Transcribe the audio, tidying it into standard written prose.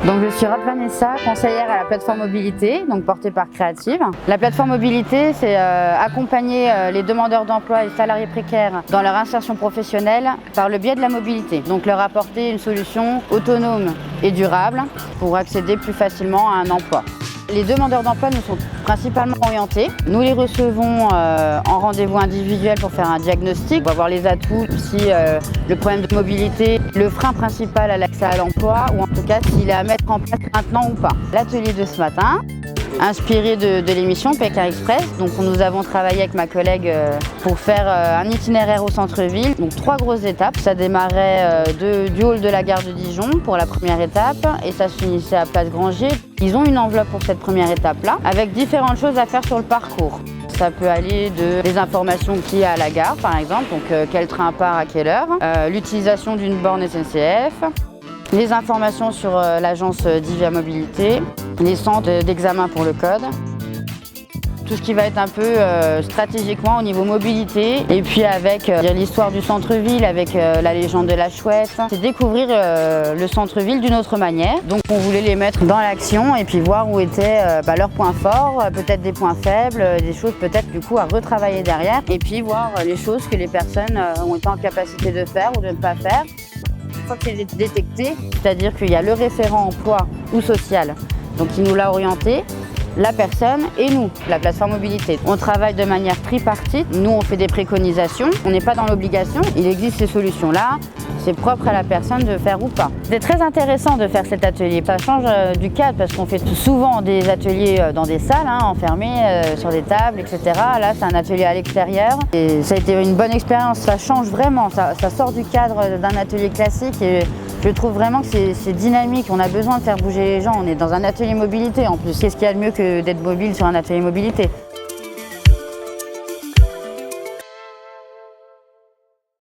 Donc je suis Vanessa, conseillère à la plateforme mobilité, donc portée par Créative. La plateforme mobilité, c'est accompagner les demandeurs d'emploi et salariés précaires dans leur insertion professionnelle par le biais de la mobilité. Donc leur apporter une solution autonome et durable pour accéder plus facilement à un emploi. Les demandeurs d'emploi nous sont principalement orientés. Nous les recevons en rendez-vous individuel pour faire un diagnostic. On va voir les atouts, si le problème de mobilité, le frein principal à l'accès à l'emploi, ou en tout cas s'il est à mettre en place maintenant ou pas. L'atelier de ce matin, inspiré de l'émission Pékin Express. Donc nous avons travaillé avec ma collègue pour faire un itinéraire au centre-ville. Donc 3 grosses étapes. Ça démarrait du hall de la gare de Dijon pour la première étape et ça se finissait à Place Grangier. Ils ont une enveloppe pour cette première étape-là avec différentes choses à faire sur le parcours. Ça peut aller des informations qu'il y a à la gare par exemple, donc quel train part à quelle heure, l'utilisation d'une borne SNCF, les informations sur l'agence Divia Mobilité, les centres d'examen pour le code, tout ce qui va être un peu stratégiquement au niveau mobilité et puis avec l'histoire du centre-ville, avec la légende de la chouette. C'est découvrir le centre-ville d'une autre manière. Donc on voulait les mettre dans l'action et puis voir où étaient leurs points forts, peut-être des points faibles, des choses peut-être du coup à retravailler derrière et puis voir les choses que les personnes ont été en capacité de faire ou de ne pas faire. Une fois qu'il est détecté, c'est-à-dire qu'il y a le référent emploi ou social, donc il nous l'a orienté, la personne et nous, la plateforme mobilité. On travaille de manière tripartite, nous on fait des préconisations, on n'est pas dans l'obligation, il existe ces solutions-là, c'est propre à la personne de faire ou pas. C'est très intéressant de faire cet atelier, ça change du cadre parce qu'on fait souvent des ateliers dans des salles, enfermées, sur des tables, etc. Là c'est un atelier à l'extérieur et ça a été une bonne expérience, ça change vraiment, ça sort du cadre d'un atelier classique et je trouve vraiment que c'est dynamique, on a besoin de faire bouger les gens, on est dans un atelier mobilité en plus. Qu'est-ce qu'il y a de mieux que d'être mobile sur un atelier mobilité ?